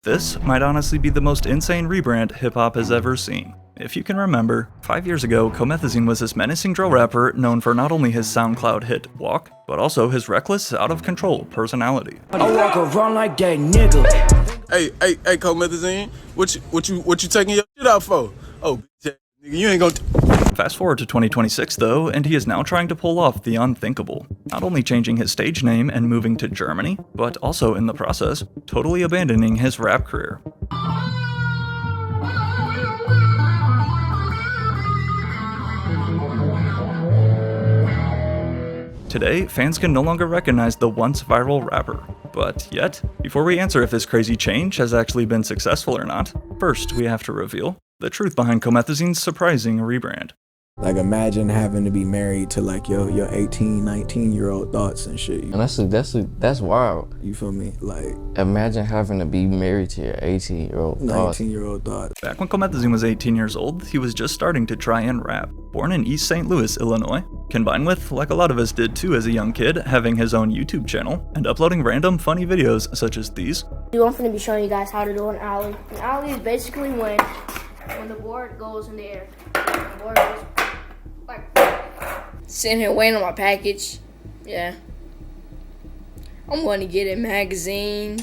This might honestly be the most insane rebrand hip-hop has ever seen. If you can remember, 5 years ago, Comethazine was this menacing drill rapper known for not only his SoundCloud hit Walk, but also his reckless, out-of-control personality. I walk around like that nigga. Hey, Comethazine, what you taking your shit out for? Oh, bitch, nigga, you ain't gonna. Fast forward to 2026 though, and he is now trying to pull off the unthinkable. Not only changing his stage name and moving to Germany, but also in the process, totally abandoning his rap career. Today, fans can no longer recognize the once viral rapper. But yet, before we answer if this crazy change has actually been successful or not, first we have to reveal the truth behind Comethazine's surprising rebrand. Like, imagine having to be married to like your 18, 19-year-old thoughts and shit. And that's wild. You feel me? Like, imagine having to be married to your 18-year-old thoughts. 19-year-old thoughts. Back when Comethazine was 18 years old, he was just starting to try and rap. Born in East St. Louis, Illinois, combined with, like a lot of us did too as a young kid, having his own YouTube channel and uploading random funny videos such as these. I'm going to be showing you guys how to do an alley. An alley is basically when the board goes in the air. The board goes like sitting here waiting on my package. Yeah. I'm going to get a magazine.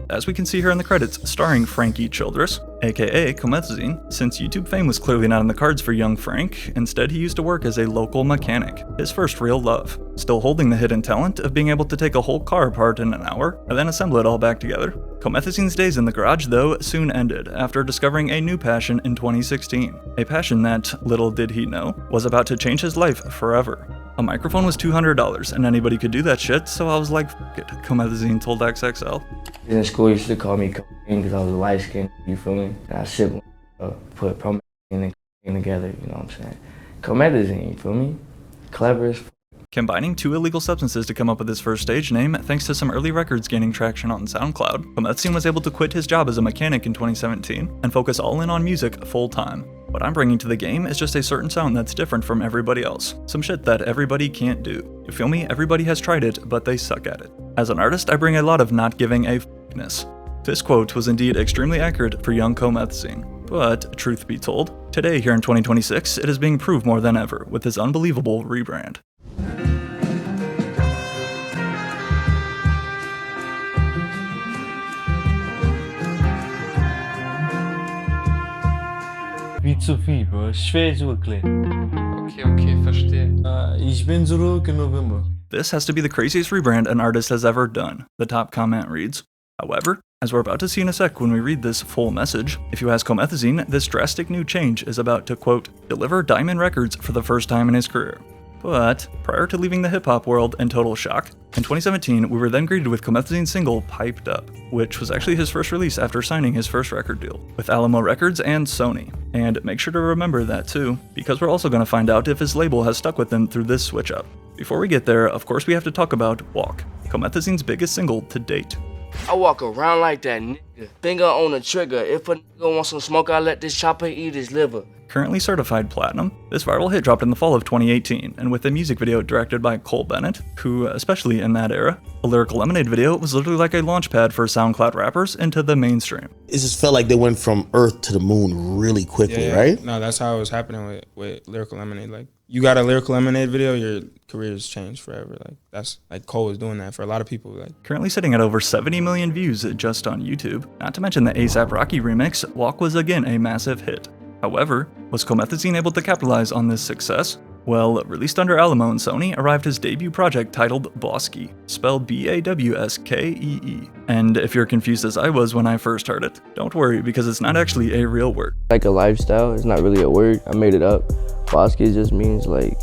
As we can see here in the credits, starring Frankie Childress, aka Comethazine. Since YouTube fame was clearly not in the cards for young Frank, instead he used to work as a local mechanic, his first real love, still holding the hidden talent of being able to take a whole car apart in an hour and then assemble it all back together. Comethazine's days in the garage, though, soon ended after discovering a new passion in 2016, a passion that, little did he know, was about to change his life forever. A microphone was $200, and anybody could do that shit, so I was like, f*** it, Comethazine told XXL. In school, you used to call me Cocaine because I was light skinned, you feel me? And I should put Promethazine and Cocaine together, you know what I'm saying? Comethazine, you feel me? Clever as f***. Combining two illegal substances to come up with his first stage name, thanks to some early records gaining traction on SoundCloud, Comethazine was able to quit his job as a mechanic in 2017 and focus all in on music full-time. What I'm bringing to the game is just a certain sound that's different from everybody else. Some shit that everybody can't do. You feel me? Everybody has tried it, but they suck at it. As an artist, I bring a lot of not giving a f***ness. This quote was indeed extremely accurate for young Comethazine. But, truth be told, today here in 2026, it is being proved more than ever with his unbelievable rebrand. Wie zu viel, Bro. Schwer zu erklären. Okay, verstehe. Ich bin zurück im November. This has to be the craziest rebrand an artist has ever done, the top comment reads. However, as we're about to see in a sec when we read this full message, if you ask Comethazine, this drastic new change is about to, quote, deliver diamond records for the first time in his career. But, prior to leaving the hip-hop world in total shock, in 2017 we were then greeted with Comethazine's single Piped Up, which was actually his first release after signing his first record deal, with Alamo Records and Sony. And make sure to remember that too, because we're also going to find out if his label has stuck with him through this switch up. Before we get there, of course we have to talk about Walk, Comethazine's biggest single to date. I walk around like that nigga. Finger on the trigger. If a nigga wants some smoke, I let this chopper eat his liver. Currently certified platinum, this viral hit dropped in the fall of 2018, and with a music video directed by Cole Bennett, who, especially in that era, a Lyrical Lemonade video was literally like a launchpad for SoundCloud rappers into the mainstream. It just felt like they went from Earth to the moon really quickly, right? No, that's how it was happening with Lyrical Lemonade. Like, you got a Lyrical Lemonade video, your career's changed forever. Like, that's, like, Cole was doing that for a lot of people. Like, currently sitting at over 70 million views just on YouTube. Not to mention the A$AP Rocky remix, Walk was again a massive hit. However, was Comethazine able to capitalize on this success? Well, released under Alamo and Sony, arrived his debut project titled Bawskee, spelled B-A-W-S-K-E-E. And if you're confused as I was when I first heard it, don't worry because it's not actually a real word. Like a lifestyle, it's not really a word. I made it up. Bawskee just means like,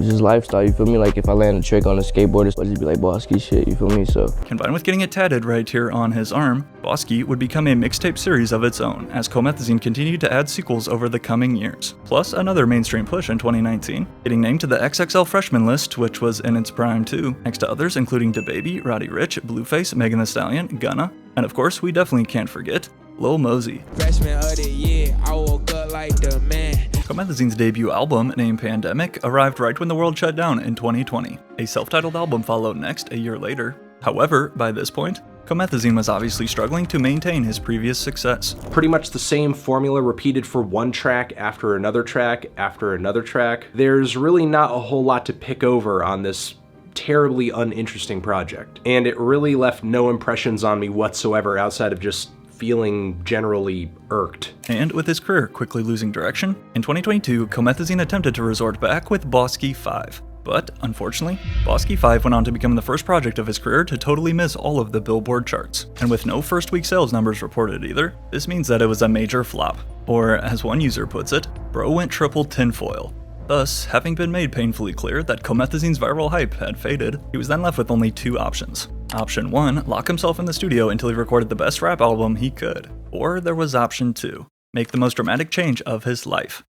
just lifestyle, you feel me? Like if I land a trick on a skateboard, it'd just be like Bawskee shit, you feel me? So combined with getting it tatted right here on his arm, Bawskee would become a mixtape series of its own as Comethazine continued to add sequels over the coming years. Plus another mainstream push in 2019, getting named to the XXL Freshman list, which was in its prime too, next to others including DaBaby, Roddy Ricch, Blueface, Megan Thee Stallion, Gunna, and of course we definitely can't forget Lil Mosey. Freshman of the year, I woke up like the man. Comethazine's debut album, named Pandemic, arrived right when the world shut down in 2020. A self-titled album followed next a year later. However, by this point, Comethazine was obviously struggling to maintain his previous success. Pretty much the same formula repeated for one track after another track after another track. There's really not a whole lot to pick over on this terribly uninteresting project, and it really left no impressions on me whatsoever outside of just feeling generally irked. And with his career quickly losing direction, in 2022, Comethazine attempted to resort back with Bosky 5. But, unfortunately, Bosky 5 went on to become the first project of his career to totally miss all of the Billboard charts. And with no first week sales numbers reported either, this means that it was a major flop. Or, as one user puts it, bro went triple tinfoil. Thus, having been made painfully clear that Comethazine's viral hype had faded, he was then left with only two options. Option 1, lock himself in the studio until he recorded the best rap album he could. Or there was option 2, make the most dramatic change of his life.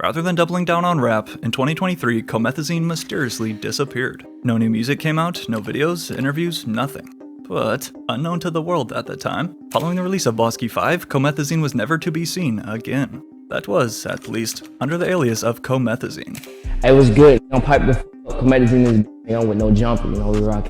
Rather than doubling down on rap, in 2023, Comethazine mysteriously disappeared. No new music came out, no videos, interviews, nothing. But, unknown to the world at the time, following the release of Bosky 5, Comethazine was never to be seen again. That was, at least, under the alias of Comethazine. It was good. Don't pipe the Comethazine is with no jumper, we rock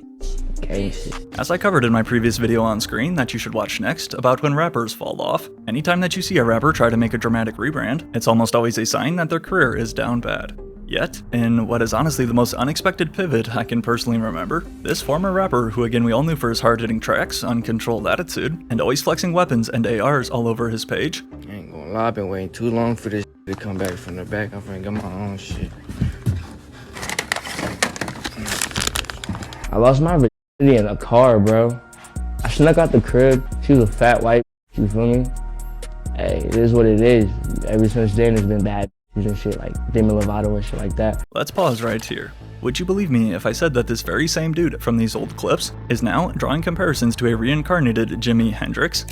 gang shit. As I covered in my previous video on screen that you should watch next about when rappers fall off, anytime that you see a rapper try to make a dramatic rebrand, it's almost always a sign that their career is down bad. Yet, in what is honestly the most unexpected pivot I can personally remember, this former rapper, who again we all knew for his hard-hitting tracks, uncontrolled attitude, and always flexing weapons and ARs all over his page. I ain't gonna lie, I've been waiting too long for this to come back from the back. I'm finna get my own shit. I lost my virginity in a car, bro. I snuck out the crib. She was a fat white, you feel me? Hey, it is what it is. Ever since then, it's been bad and shit like Demi Lovato and shit like that. Let's pause right here. Would you believe me if I said that this very same dude from these old clips is now drawing comparisons to a reincarnated Jimi Hendrix?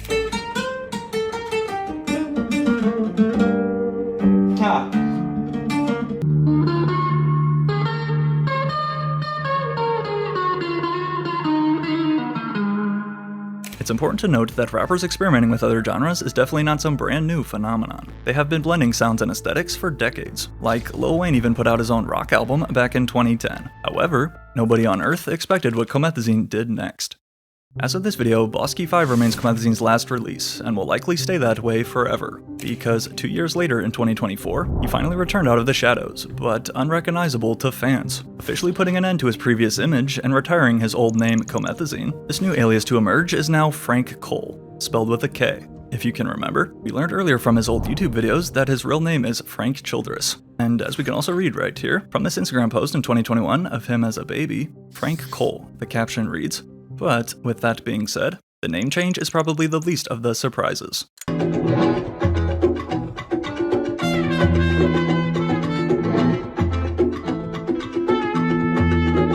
It's important to note that rappers experimenting with other genres is definitely not some brand new phenomenon. They have been blending sounds and aesthetics for decades. Like, Lil Wayne even put out his own rock album back in 2010. However, nobody on earth expected what Comethazine did next. As of this video, Bosky 5 remains Comethazine's last release, and will likely stay that way forever, because 2 years later in 2024, he finally returned out of the shadows, but unrecognizable to fans, officially putting an end to his previous image and retiring his old name Comethazine. This new alias to emerge is now Frank Kole, spelled with a K. If you can remember, we learned earlier from his old YouTube videos that his real name is Frank Childress. And as we can also read right here, from this Instagram post in 2021 of him as a baby, Frank Kole, the caption reads, "But, with that being said, the name change is probably the least of the surprises."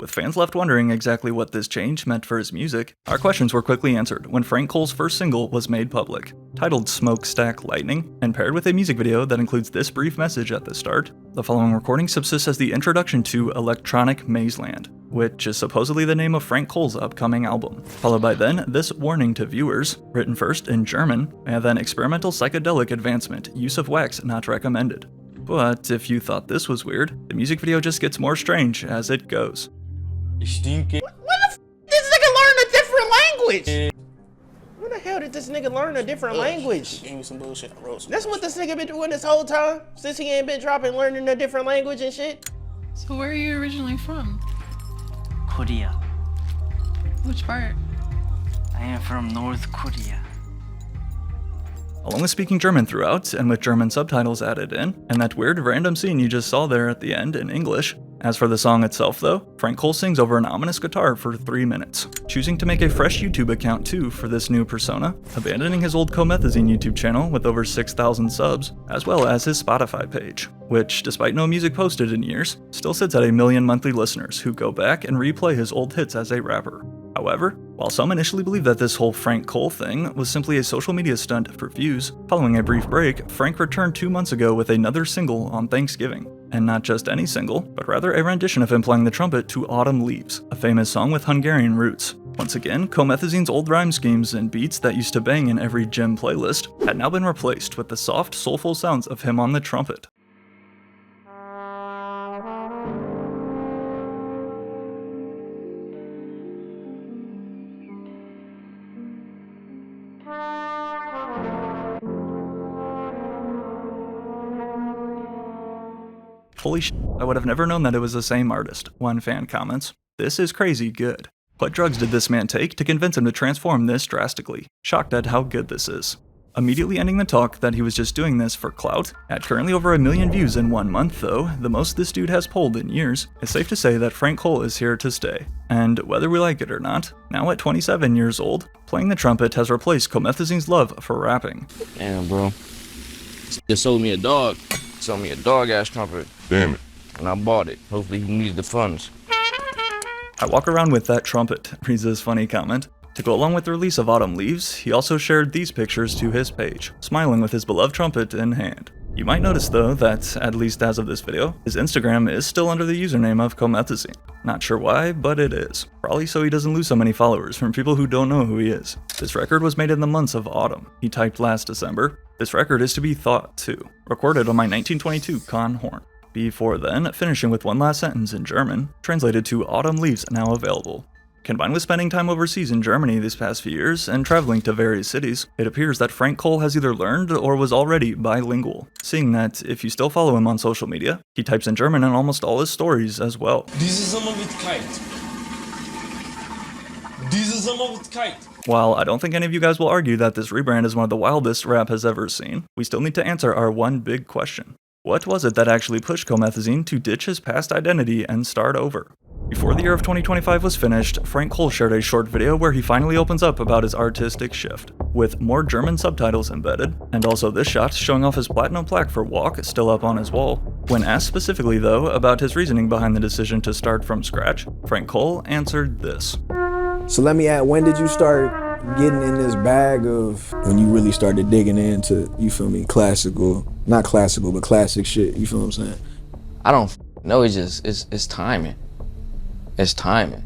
With fans left wondering exactly what this change meant for his music, our questions were quickly answered when Frank Kole's first single was made public. Titled Smokestack Lightning, and paired with a music video that includes this brief message at the start, the following recording subsists as the introduction to Electronic Mazeland, which is supposedly the name of Frank Kole's upcoming album. Followed by then, this warning to viewers, written first in German, and then experimental psychedelic advancement, use of wax not recommended. But if you thought this was weird, the music video just gets more strange as it goes. When the f this nigga learn a different language? When the hell did this nigga learn a different language? Give me some bullshit. I wrote some That's what this nigga been doing this whole time? Since he ain't been dropping learning a different language and shit? So where are you originally from? Korea. Which part? I am from North Korea. Along with speaking German throughout, and with German subtitles added in, and that weird random scene you just saw there at the end in English. As for the song itself though, Frank Kole sings over an ominous guitar for 3 minutes, choosing to make a fresh YouTube account too for this new persona, abandoning his old Comethazine YouTube channel with over 6,000 subs, as well as his Spotify page, which, despite no music posted in years, still sits at 1 million monthly listeners who go back and replay his old hits as a rapper. However, while some initially believed that this whole Frank Kole thing was simply a social media stunt for views, following a brief break, Frank returned 2 months ago with another single on Thanksgiving. And not just any single, but rather a rendition of him playing the trumpet to Autumn Leaves, a famous song with Hungarian roots. Once again, Comethazine's old rhyme schemes and beats that used to bang in every gym playlist had now been replaced with the soft, soulful sounds of him on the trumpet. Holy shit, I would have never known that it was the same artist. One fan comments, "This is crazy good. What drugs did this man take to convince him to transform this drastically? Shocked at how good this is." Immediately ending the talk that he was just doing this for clout. At currently over 1 million views in 1 month though, the most this dude has pulled in years, it's safe to say that Frank Kole is here to stay. And whether we like it or not, now at 27 years old, playing the trumpet has replaced Comethazine's love for rapping. Damn, bro. They sold me a dog. Sold me a dog-ass trumpet. Damn it. And I bought it. Hopefully he needs the funds. I walk around with that trumpet, reads this funny comment. To go along with the release of Autumn Leaves, he also shared these pictures to his page, smiling with his beloved trumpet in hand. You might notice though that, at least as of this video, his Instagram is still under the username of Comethazine. Not sure why, but it is. Probably so he doesn't lose so many followers from people who don't know who he is. This record was made in the months of autumn. He typed last December. This record is to be thought too. Recorded on my 1922 Con horn. Before then, finishing with one last sentence in German, translated to Autumn Leaves now available. Combined with spending time overseas in Germany these past few years and traveling to various cities, it appears that Frank Kole has either learned or was already bilingual, seeing that if you still follow him on social media, he types in German in almost all his stories as well. While I don't think any of you guys will argue that this rebrand is one of the wildest rap has ever seen, we still need to answer our one big question. What was it that actually pushed Comethazine to ditch his past identity and start over? Before the year of 2025 was finished, Frank Kole shared a short video where he finally opens up about his artistic shift, with more German subtitles embedded, and also this shot showing off his platinum plaque for Walk still up on his wall. When asked specifically though about his reasoning behind the decision to start from scratch, Frank Kole answered this. So let me ask, when did you start getting in this bag of, when you really started digging into, you feel me, classical, not classical, but classic shit, you feel what I'm saying? I don't know, it's timing. It's timing.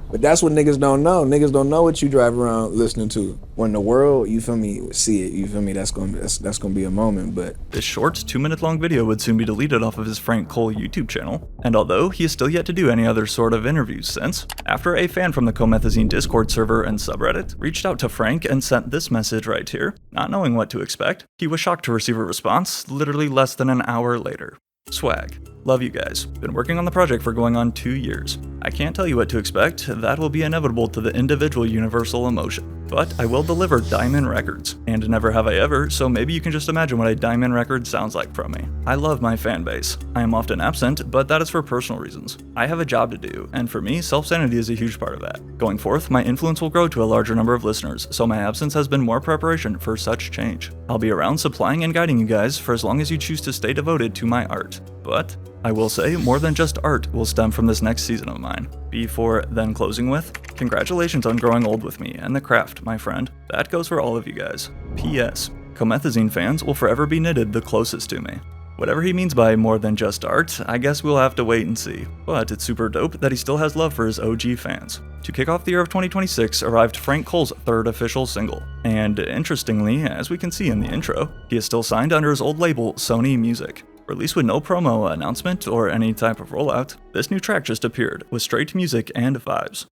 But that's what niggas don't know. Niggas don't know what you drive around listening to. When the world, you feel me, see it, you feel me, that's gonna be a moment, but... This short 2-minute long video would soon be deleted off of his Frank Kole YouTube channel, and although he is still yet to do any other sort of interviews since, after a fan from the Comethazine Discord server and subreddit reached out to Frank and sent this message right here, not knowing what to expect, he was shocked to receive a response literally less than an hour later. Swag. Love you guys. Been working on the project for going on 2 years. I can't tell you what to expect, that will be inevitable to the individual universal emotion. But I will deliver diamond records, and never have I ever, so maybe you can just imagine what a diamond record sounds like from me. I love my fan base. I am often absent, but that is for personal reasons. I have a job to do, and for me, self-sanity is a huge part of that. Going forth, my influence will grow to a larger number of listeners, so my absence has been more preparation for such change. I'll be around supplying and guiding you guys for as long as you choose to stay devoted to my art. But I will say more than just art will stem from this next season of mine. Before then closing with, congratulations on growing old with me and the craft, my friend. That goes for all of you guys. P.S. Comethazine fans will forever be knitted the closest to me. Whatever he means by more than just art, I guess we'll have to wait and see. But it's super dope that he still has love for his OG fans. To kick off the year of 2026 arrived Frank Kole's third official single. And interestingly, as we can see in the intro, he is still signed under his old label, Sony Music. Released with no promo announcement or any type of rollout, this new track just appeared with straight music and vibes.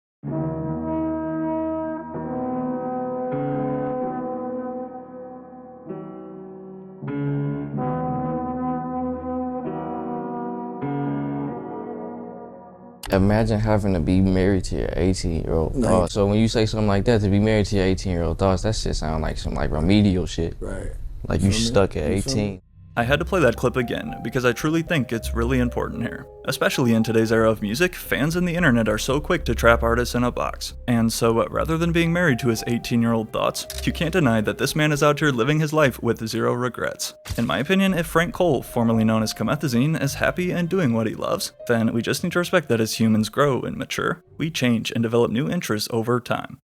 Imagine having to be married to your 18-year-old thoughts. So when you say something like that, to be married to your 18-year-old thoughts, that shit sound like some like remedial shit. Right. Like you stuck at 18. I had to play that clip again because I truly think it's really important here. Especially in today's era of music, fans and the internet are so quick to trap artists in a box. And so rather than being married to his 18-year-old thoughts, you can't deny that this man is out here living his life with zero regrets. In my opinion, if Frank Kole, formerly known as Comethazine, is happy and doing what he loves, then we just need to respect that as humans grow and mature, we change and develop new interests over time.